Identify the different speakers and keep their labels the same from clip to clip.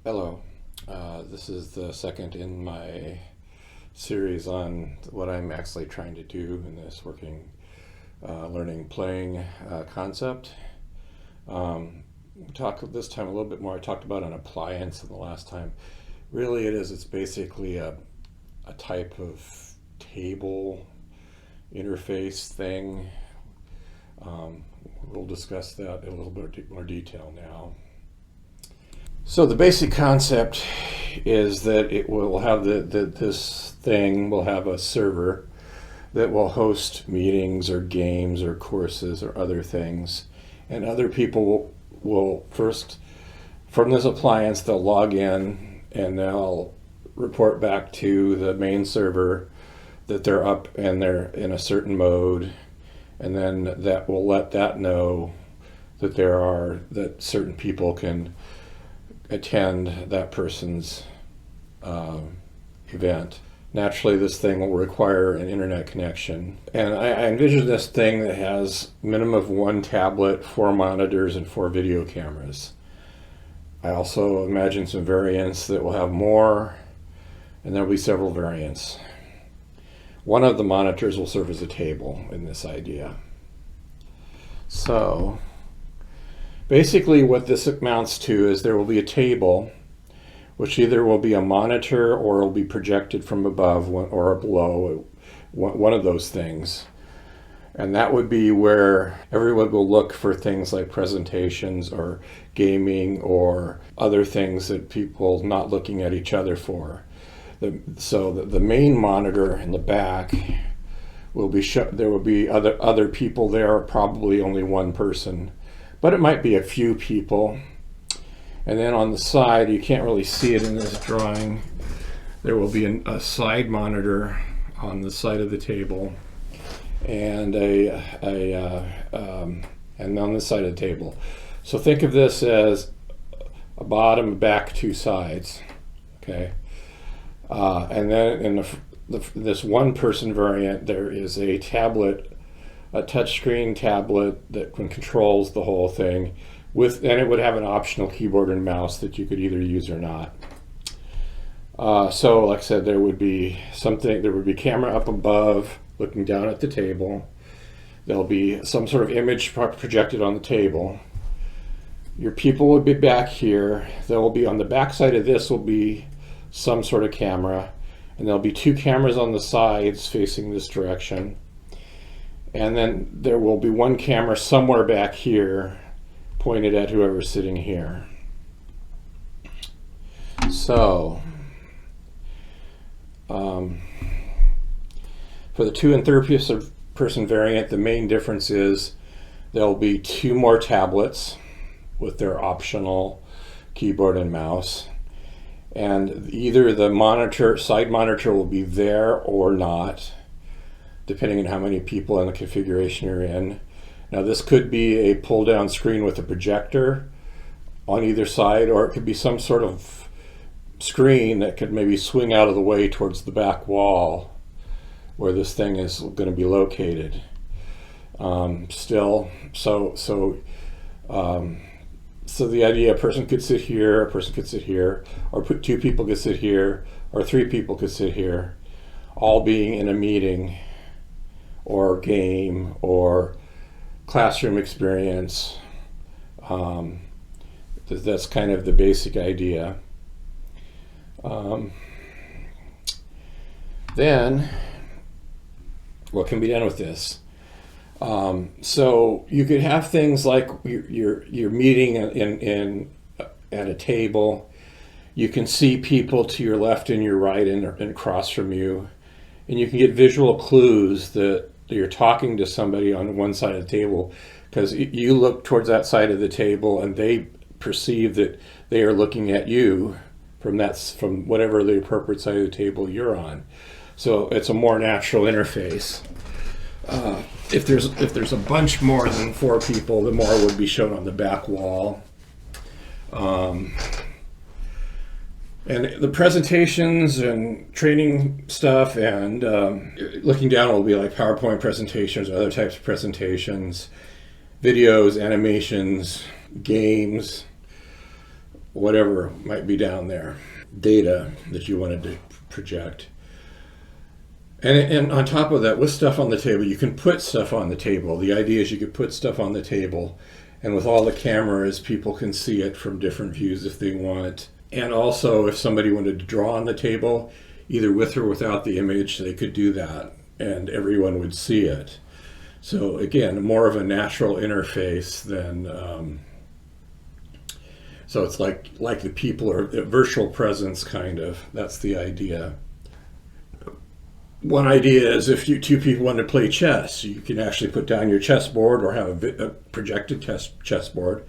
Speaker 1: Hello. This is the second in my series on what I'm actually trying to do in this learning playing concept. Talk this time a little bit more. I talked about an appliance in the last time. Really, it's basically a type of table interface thing. We'll discuss that in a little bit more detail now. So the basic concept is that it will have this thing will have a server that will host meetings or games or courses or other things, and other people will first, from this appliance, they'll log in and they'll report back to the main server that they're up and they're in a certain mode, and then that will let that know that that certain people can attend that person's event. Naturally, this thing will require an internet connection. And I envision this thing that has minimum of 1 tablet, 4 monitors, and 4 video cameras. I also imagine some variants that will have more, and there'll be several variants. One of the monitors will serve as a table in this idea. So basically what this amounts to is there will be a table which either will be a monitor or will be projected from above or below, one of those things. And that would be where everyone will look for things like presentations or gaming or other things that people not looking at each other for. So the main monitor in the back will be there will be other people there, probably only one person, but it might be a few people. And then on the side, you can't really see it in this drawing, there will be a side monitor on the side of the table, and and on the side of the table. So think of this as a bottom, back, 2 sides. Okay, and then in this one-person variant, there is a tablet, a touchscreen tablet that controls the whole thing, and it would have an optional keyboard and mouse that you could either use or not. So like I said, there would be camera up above looking down at the table. There'll be some sort of image projected on the table. Your people would be back here. There will be on the back side of this will be some sort of camera, and there'll be 2 cameras on the sides facing this direction. And then there will be 1 camera somewhere back here pointed at whoever's sitting here. So for the 2 and 3rd person variant, the main difference is there'll be 2 more tablets with their optional keyboard and mouse, and either the side monitor will be there or not, depending on how many people and the configuration you're in. Now this could be a pull down screen with a projector on either side, or it could be some sort of screen that could maybe swing out of the way towards the back wall where this thing is going to be located. So the idea, a person could sit here, a person could sit here, or 2 people could sit here, or 3 people could sit here, all being in a meeting or game or classroom experience. That's kind of the basic idea. Then what can be done with this? So you could have things like you're meeting at a table. You can see people to your left and your right and across from you, and you can get visual clues that you're talking to somebody on one side of the table, because you look towards that side of the table and they perceive that they are looking at you from whatever the appropriate side of the table you're on. So it's a more natural interface. If there's a bunch more than 4 people, the more would be shown on the back wall. And the presentations and training stuff and looking down will be like PowerPoint presentations or other types of presentations, videos, animations, games, whatever might be down there, data that you wanted to project. And on top of that, with stuff on the table, you can put stuff on the table. The idea is you could put stuff on the table, and with all the cameras, people can see it from different views if they want. And also, if somebody wanted to draw on the table, either with or without the image, they could do that, and everyone would see it. So again, more of a natural interface than, so it's like the people are virtual presence, kind of. That's the idea. One idea is if two people want to play chess, you can actually put down your chessboard or have a projected chessboard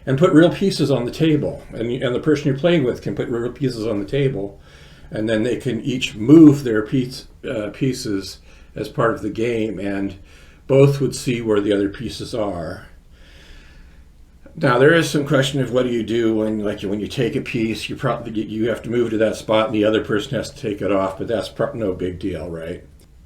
Speaker 1: and put real pieces on the table. And the person you're playing with can put real pieces on the table, and then they can each move their pieces as part of the game, and both would see where the other pieces are. Now there is some question of what do you do when you take a piece, you have to move to that spot and the other person has to take it off, but that's no big deal, right?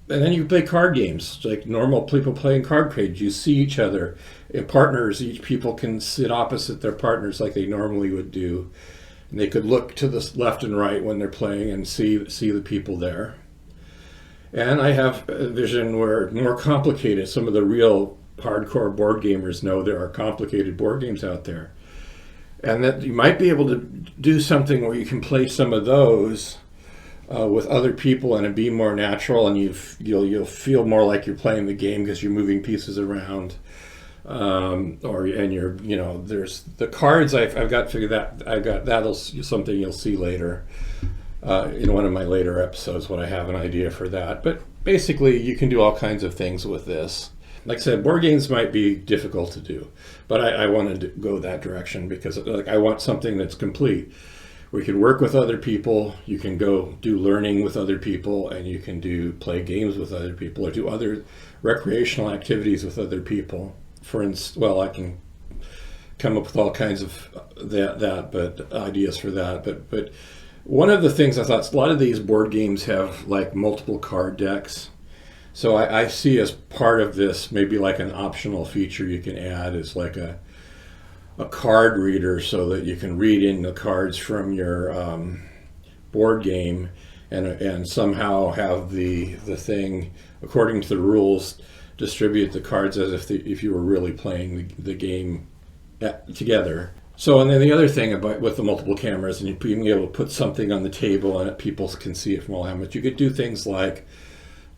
Speaker 1: And then you play card games like normal people playing card games. You see each other in partners. Each people can sit opposite their partners like they normally would do, and they could look to the left and right when they're playing and see the people there. And I have a vision where more complicated, some of the real hardcore board gamers know there are complicated board games out there, and that you might be able to do something where you can play some of those with other people and it be more natural, and you'll feel more like you're playing the game because you're moving pieces around, there's the cards I've got figured that that'll something you'll see later in one of my later episodes when I have an idea for that. But basically, you can do all kinds of things with this. Like I said, board games might be difficult to do, but I wanted to go that direction because I want something that's complete. We can work with other people, you can go do learning with other people, and you can play games with other people or do other recreational activities with other people. For instance, I can come up with all kinds of but ideas for that. But one of the things I thought, a lot of these board games have like multiple card decks. So I see as part of this, maybe like an optional feature you can add is like a card reader, so that you can read in the cards from your board game and somehow have the thing, according to the rules, distribute the cards as if you were really playing the game together. So, and then the other thing about with the multiple cameras and you being able to put something on the table and people can see it from all helmets, you could do things like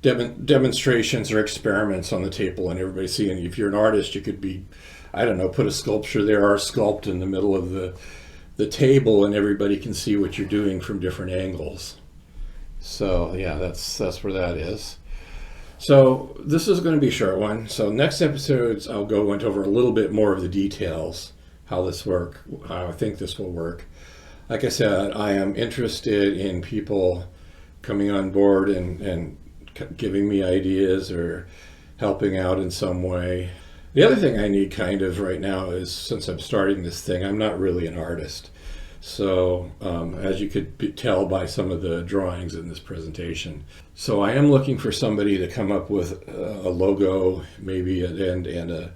Speaker 1: demonstrations or experiments on the table and everybody seeing. If you're an artist, you could put a sculpture there or sculpt in the middle of the table and everybody can see what you're doing from different angles. So yeah, that's where that is. So this is going to be a short one. So next episodes I'll go into over a little bit more of the details, how I think this will work. Like I said, I am interested in people coming on board and giving me ideas or helping out in some way. The other thing I need kind of right now is, since I'm starting this thing, I'm not really an artist. So as you could tell by some of the drawings in this presentation. So I am looking for somebody to come up with a logo, maybe and a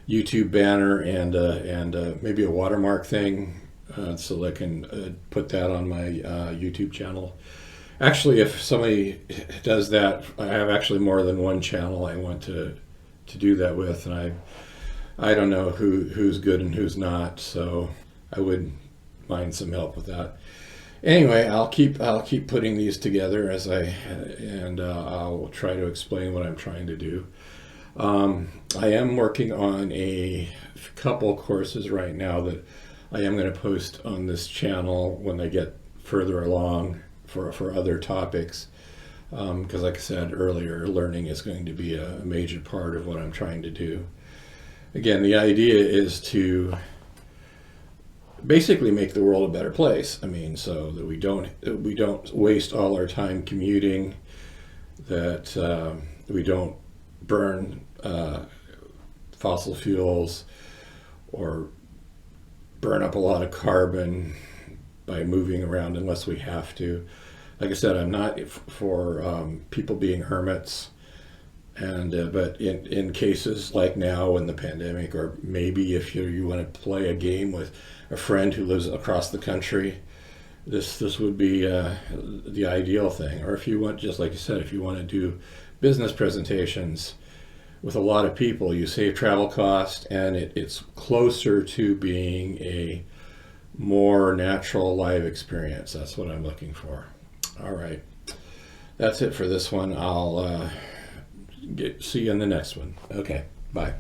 Speaker 1: YouTube banner and maybe a watermark thing, so I can put that on my YouTube channel. Actually, if somebody does that, I have actually more than one channel I want to do that with, and I don't know who's good and who's not, so I would mind some help with that. Anyway, I'll keep putting these together I'll try to explain what I'm trying to do. I am working on a couple courses right now that I am going to post on this channel when I get further along for other topics, because like I said earlier, learning is going to be a major part of what I'm trying to do. Again, the idea is to basically make the world a better place. I mean, so that we don't waste all our time commuting, that we don't burn fossil fuels or burn up a lot of carbon by moving around unless we have to. Like I said, I'm not for people being hermits. And but in cases like now in the pandemic, or maybe if you want to play a game with a friend who lives across the country, this would be the ideal thing. Or if you want, just like you said, if you want to do business presentations with a lot of people, you save travel cost, and it's closer to being a more natural live experience. That's what I'm looking for. All right, that's it for this one. I'll see you in the next one. Okay, bye.